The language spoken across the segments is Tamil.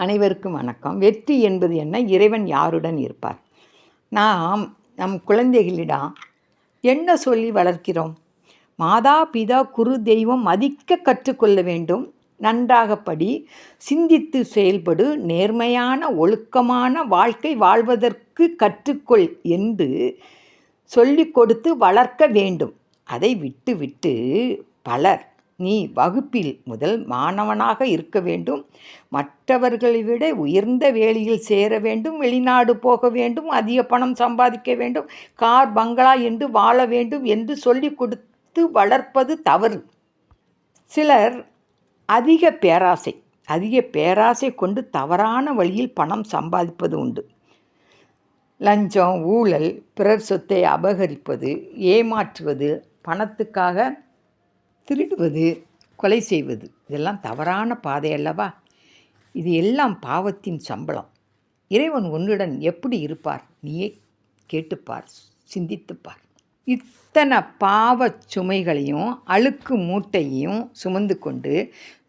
அனைவருக்கும் வணக்கம். வெற்றி என்பது என்ன? இறைவன் யாருடன் இருப்பார்? நாம் நம் குழந்தைகளிடம் என்ன சொல்லி வளர்க்கிறோம்? மாதா பிதா குரு தெய்வம் மதிக்க கற்றுக்கொள்ள வேண்டும். நன்றாக படி, சிந்தித்து செயல்படு, நேர்மையான ஒழுக்கமான வாழ்க்கை வாழ்வதற்கு கற்றுக்கொள் என்று சொல்லிக் கொடுத்து வளர்க்க வேண்டும். அதை விட்டு பலர் நீ வகுப்பில் முதல் மாணவனாக இருக்க வேண்டும், மற்றவர்களை விட உயர்ந்த வேலையில் சேர வேண்டும், வெளிநாடு போக வேண்டும், அதிக பணம் சம்பாதிக்க வேண்டும், கார் பங்களா என்று வாழ வேண்டும் என்று சொல்லிக் கொடுத்து வளர்ப்பது தவறு. சிலர் அதிக பேராசை கொண்டு தவறான வழியில் பணம் சம்பாதிப்பது உண்டு. லஞ்சம், ஊழல், பிறர் சொத்தை அபகரிப்பது, ஏமாற்றுவது, பணத்துக்காக திருடுவது, கொலை செய்வது, இதெல்லாம் தவறான பாதை அல்லவா? இது எல்லாம் பாவத்தின் சம்பளம். இறைவன் உன்னுடன் எப்படி இருப்பார்? நீயே கேட்டுப்பார், சிந்தித்துப்பார். இத்தனை பாவ சுமைகளையும் அழுக்கு மூட்டையும் சுமந்து கொண்டு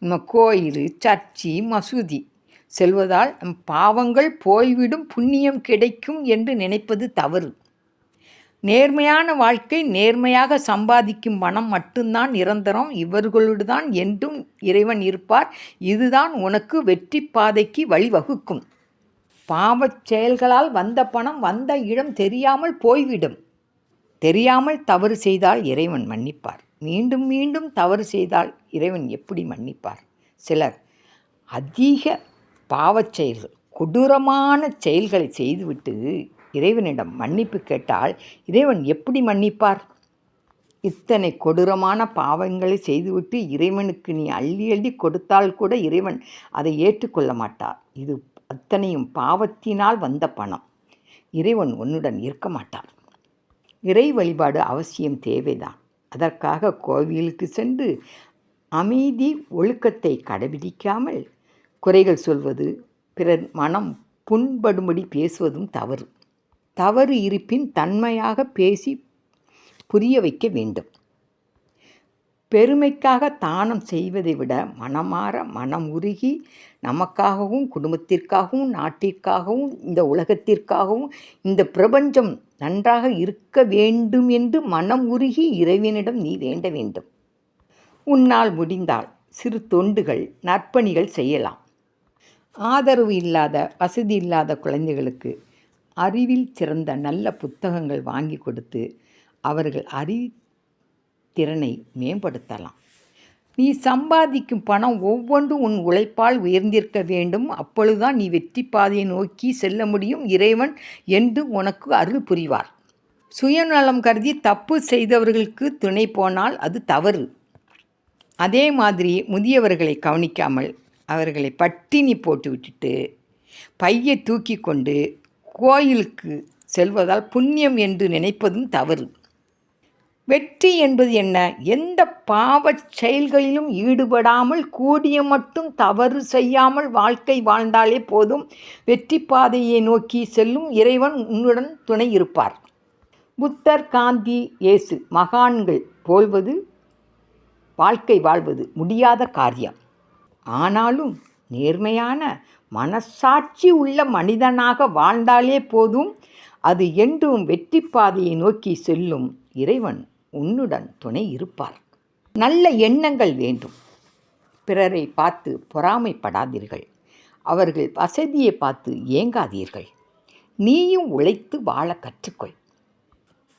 நம்ம கோயில், சர்ச்சி, மசூதி செல்வதால் நம் பாவங்கள் போய்விடும், புண்ணியம் கிடைக்கும் என்று நினைப்பது தவறு. நேர்மையான வாழ்க்கை, நேர்மையாக சம்பாதிக்கும் பணம் மட்டும்தான் நிரந்தரம். இவர்களுடன் என்றும் இறைவன் இருப்பார். இதுதான் உனக்கு வெற்றி பாதைக்கு வழிவகுக்கும். பாவச் செயல்களால் வந்த பணம் வந்த இடம் தெரியாமல் போய்விடும். தெரியாமல் தவறு செய்தால் இறைவன் மன்னிப்பார். மீண்டும் மீண்டும் தவறு செய்தால் இறைவன் எப்படி மன்னிப்பார்? சிலர் அதிக பாவச் செயல்கள், கொடூரமான செயல்களை செய்துவிட்டு இறைவனிடம் மன்னிப்பு கேட்டால் இறைவன் எப்படி மன்னிப்பார்? இத்தனை கொடூரமான பாவங்களை செய்துவிட்டு இறைவனுக்கு நீ அள்ளி அள்ளி கொடுத்தால் கூட இறைவன் அதை ஏற்றுக்கொள்ள மாட்டார். இது அத்தனையும் பாவத்தினால் வந்த பணம். இறைவன் உன்னுடன் இருக்க மாட்டார். இறை வழிபாடு அவசியம், தேவைதான். அதற்காக கோவிலுக்கு சென்று அமைதி ஒழுக்கத்தை கடைபிடிக்காமல் குறைகள் சொல்வது, பிறர் மனம் புண்படும்படி பேசுவதும் தவறு. தவறு இருப்பின் தன்மையாக பேசி புரிய வைக்க வேண்டும். பெருமைக்காக தானம் செய்வதை விட மனமாற மனம் உருகி நமக்காகவும், குடும்பத்திற்காகவும், நாட்டிற்காகவும், இந்த உலகத்திற்காகவும், இந்த பிரபஞ்சம் நன்றாக இருக்க வேண்டும் என்று மனம் உருகி இறைவனிடம் நீ வேண்ட வேண்டும். உன்னால் முடிந்தால் சிறு தொண்டுகள், நற்பணிகள் செய்யலாம். ஆதரவு இல்லாத, வசதி இல்லாத குழந்தைகளுக்கு அறிவில் சிறந்த நல்ல புத்தகங்கள் வாங்கி கொடுத்து அவர்கள் அறிதிறனை மேம்படுத்தலாம். நீ சம்பாதிக்கும் பணம் ஒவ்வொன்றும் உன் உழைப்பால் உயர்ந்திருக்க வேண்டும். அப்பொழுதுதான் நீ வெற்றி பாதையை நோக்கி செல்ல முடியும். இறைவன் என்று உனக்கு அருள் புரிவார். சுயநலம் கருதி தப்பு செய்தவர்களுக்கு துணை போனால் அது தவறு. அதே மாதிரி முதியவர்களை கவனிக்காமல் அவர்களை பட்டினி போட்டு விட்டுட்டு பையை தூக்கி கொண்டு கோயிலுக்கு செல்வதால் புண்ணியம் என்று நினைப்பதும் தவறு. வெற்றி என்பது என்ன? எந்த பாவச் செயல்களிலும் ஈடுபடாமல் கூடிய மட்டும் தவறு செய்யாமல் வாழ்க்கை வாழ்ந்தாலே போதும். வெற்றி பாதையை நோக்கி செல்லும் இறைவன் உன்னுடன் துணை இருப்பார். புத்தர், காந்தி, இயேசு மகான்கள் போல்வது வாழ்க்கை வாழ்வது முடியாத காரியம். ஆனாலும் நேர்மையான மனசாட்சி உள்ள மனிதனாக வாழ்ந்தாலே போதும். அது என்றும் வெற்றி பாதையை நோக்கி செல்லும் இறைவன் உன்னுடன் துணை இருப்பார். நல்ல எண்ணங்கள் வேண்டும். பிறரை பார்த்து பொறாமைப்படாதீர்கள். அவர்கள் வசதியை பார்த்து ஏங்காதீர்கள். நீயும் உழைத்து வாழ கற்றுக்கொள்.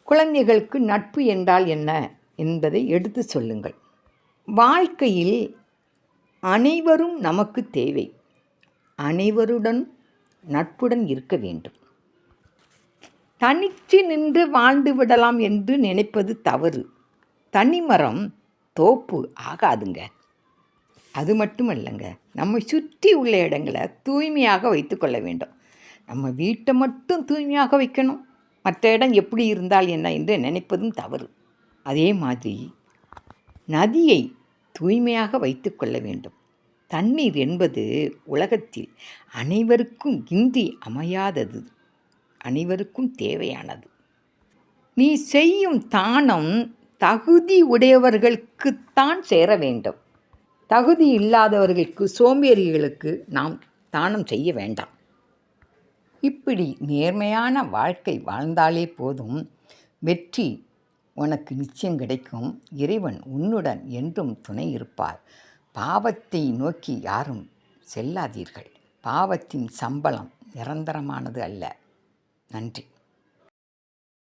குழந்தைகளுக்கு நட்பு என்றால் என்ன என்பதை எடுத்து சொல்லுங்கள். வாழ்க்கையில் அனைவரும் நமக்கு தேவை. அனைவருடன் நட்புடன் இருக்க வேண்டும். தனித்து நின்று வாழ்ந்து விடலாம் என்று நினைப்பது தவறு. தனிமரம் தோப்பு ஆகாதுங்க. அது மட்டுமல்லங்க, நம்மை சுற்றி உள்ள இடங்களை தூய்மையாக வைத்து கொள்ள வேண்டும். நம்ம வீட்டை மட்டும் தூய்மையாக வைக்கணும், மற்ற இடம் எப்படி இருந்தால் என்ன என்று நினைப்பதும் தவறு. அதே மாதிரி நதியை தூய்மையாக வைத்து கொள்ள வேண்டும். தண்ணீர் என்பது உலகத்தில் அனைவருக்கும் இன்றி அமையாதது, அனைவருக்கும் தேவையானது. நீ செய்யும் தானம் தகுதி உடையவர்களுக்குத்தான் சேர வேண்டும். தகுதி இல்லாதவர்களுக்கு, சோம்பேறிகளுக்கு நாம் தானம் செய்ய வேண்டாம். இப்படி நேர்மையான வாழ்க்கை வாழ்ந்தாலே போதும், வெற்றி உனக்கு நிச்சயம் கிடைக்கும். இறைவன் உன்னுடன் என்றும் துணை இருப்பார். பாவத்தை நோக்கி யாரும் செல்லாதீர்கள். பாவத்தின் சம்பளம் நிரந்தரமானது அல்ல. நன்றி.